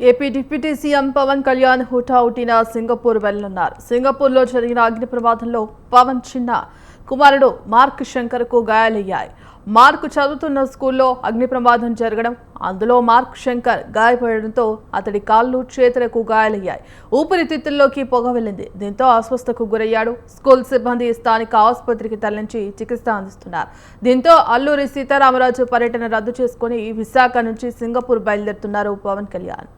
AP deputy CM Pawan Kalyan హుటాహుటిన Singapore వెళ్లనున్నారు. సింగపూర్లో జరిగిన అగ్ని ప్రమాదంలో పవన్ చిన్న కుమారుడు మార్క్ శంకర్ కు గాయాలయ్యాయి. మార్క్ చదువుతున్న స్కూల్లో అగ్ని ప్రమాదం జరగడం, అందులో మార్క్ శంకర్ గాయపడడంతో అతడి కాళ్ళు చేతులకు గాయాలయ్యాయి. ఊపిరితిత్తుల్లోకి పొగ వెళ్లింది. దీంతో అస్వస్థకు గురయ్యాడు. స్కూల్ సిబ్బంది స్థానిక ఆసుపత్రికి తరలించి చికిత్స అందిస్తున్నారు. దీంతో అల్లూరి సీతారామరాజు పర్యటన రద్దు చేసుకుని విశాఖ నుంచి సింగపూర్ బయలుదేరుతున్నారు Pawan Kalyan.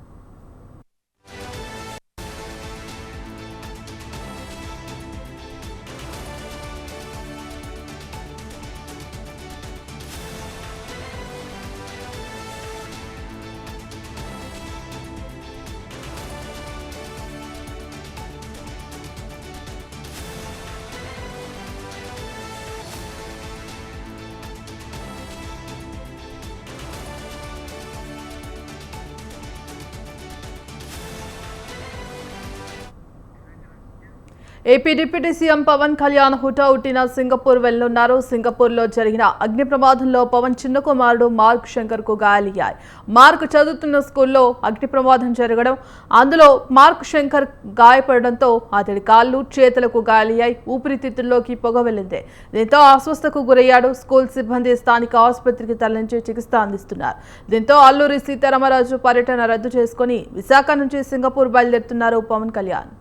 AP deputy CM Pawan Kalyan హుటాహుటిన సింగపూర్ వెళ్లనున్నారు. సింగపూర్లో జరిగిన అగ్ని ప్రమాదంలో పవన్ చిన్న కుమారుడు మార్క్ శంకర్ కు గాయాలయ్యాయి. మార్క్ చదువుతున్న స్కూల్లో అగ్ని ప్రమాదం జరగడం, అందులో మార్క్ శంకర్ గాయపడడంతో అతడి కాళ్ళు చేతులకు గాయాలయ్యాయి. ఊపిరితిత్తుల్లోకి పొగ వెళ్లింది. దీంతో అస్వస్థకు గురయ్యాడు. స్కూల్ సిబ్బంది స్థానిక ఆసుపత్రికి తరలించి చికిత్స అందిస్తున్నారు. దీంతో అల్లూరి సీతారామరాజు పర్యటన రద్దు చేసుకుని విశాఖ నుంచి సింగపూర్ బయలుదేరుతున్నారు Pawan Kalyan.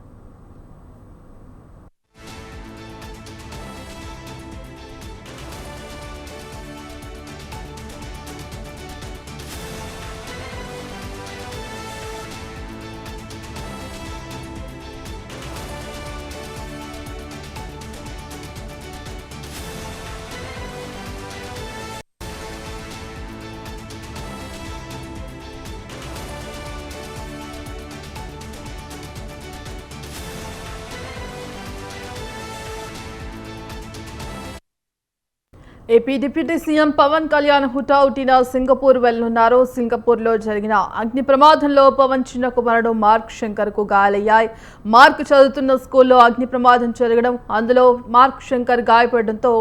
AP deputy CM Pawan Kalyan హుటాహుటిన సింగపూర్ వెళ్లనున్నారు. సింగపూర్లో జరిగిన అగ్ని ప్రమాదంలో పవన్ చిన్న కుమారుడు మార్క్ శంకర్ కు గాయాలయ్యాయి. మార్క్ చదువుతున్న స్కూల్లో అగ్ని ప్రమాదం జరగడం, అందులో మార్క్ శంకర్ గాయపడడంతో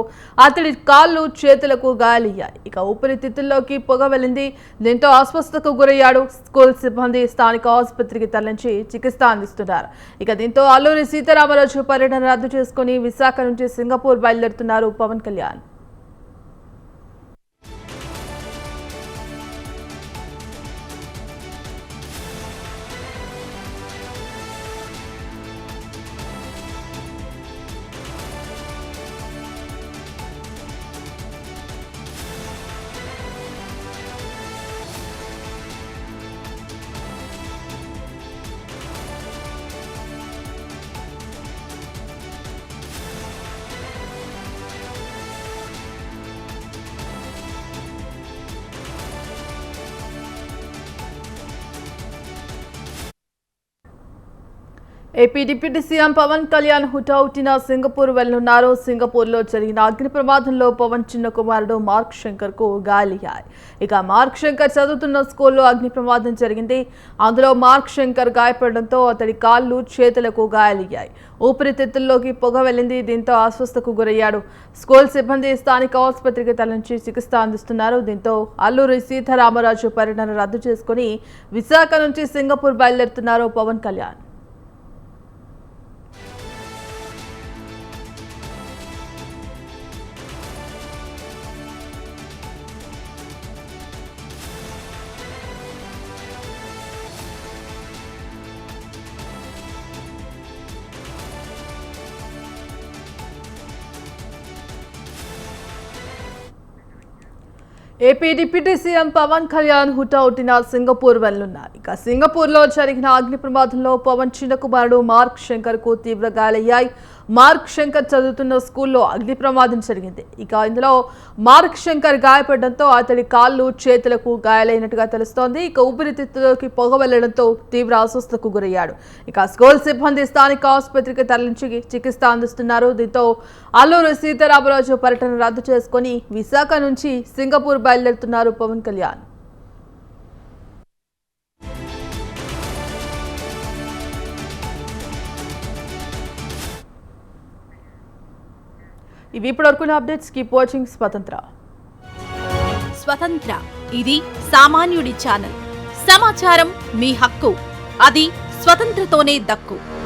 అతడి కాళ్ళు చేతులకు గాయాలయ్యాయి. ఇక ఊపిరితిత్తుల్లోకి పొగ వెళ్లింది. దీంతో అస్వస్థకు గురయ్యాడు. స్కూల్ సిబ్బంది స్థానిక ఆసుపత్రికి తరలించి చికిత్స అందిస్తున్నారు. ఇక దీంతో అల్లూరి సీతారామరాజు పర్యటన రద్దు చేసుకుని విశాఖ నుంచి సింగపూర్ బయలుదేరుతున్నారు Pawan Kalyan. AP deputy CM Pawan Kalyan హుటాహుటిన సింగపూర్ వెళ్లనున్నారు. సింగపూర్లో జరిగిన అగ్ని ప్రమాదంలో పవన్ చిన్న కుమారుడు మార్క్ శంకర్ కు గాయాలయ్యాయి. ఇక మార్క్ శంకర్ చదువుతున్న స్కూల్లో అగ్ని ప్రమాదం జరిగింది. అందులో మార్క్ శంకర్ గాయపడడంతో అతడి కాళ్ళు చేతులకు గాయాలయ్యాయి. ఊపిరితిత్తుల్లోకి పొగ వెళ్లింది. దీంతో అస్వస్థకు గురయ్యాడు. స్కూల్ సిబ్బంది స్థానిక ఆసుపత్రికి తరలించి చికిత్స అందిస్తున్నారు. దీంతో అల్లూరి సీతారామరాజు పర్యటన రద్దు చేసుకుని విశాఖ నుంచి సింగపూర్ బయలుదేరుతున్నారు Pawan Kalyan. AP deputy CM Pawan Kalyan హుటాహుటిన సింగపూర్ వెళ్లనున్నారు. ఇక సింగపూర్లో జరిగిన అగ్ని ప్రమాదంలో పవన్ చిన్న కుమారుడు మార్క్ శంకర్ కు తీవ్ర గాయాలయ్యాయి. మార్క్ శంకర్ చదువుతున్న స్కూల్లో అగ్ని ప్రమాదం జరిగింది. ఇక ఇందులో మార్క్ శంకర్ గాయపడడంతో అతడి కాళ్ళు చేతులకు గాయాలైనట్టుగా తెలుస్తోంది. ఇక ఊపిరితిత్తులోకి పొగ వెళ్లడంతో తీవ్ర అస్వస్థకు గురయ్యాడు. ఇక స్కూల్ సిబ్బంది స్థానిక ఆసుపత్రికి తరలించి చికిత్స అందిస్తున్నారు. దీంతో అల్లూరి సీతారామరాజు పర్యటన రద్దు చేసుకుని విశాఖ నుంచి సింగపూర్ బయలుదేరుతున్నారు పవన్ కళ్యాణ్. ఇవి ఇప్పటివరకు అప్డేట్స్. కీప్ వాచింగ్ స్వతంత్ర. ఇది సామాన్యుడి ఛానల్. సమాచారం మీ హక్కు. అది స్వతంత్రతోనే దక్కు.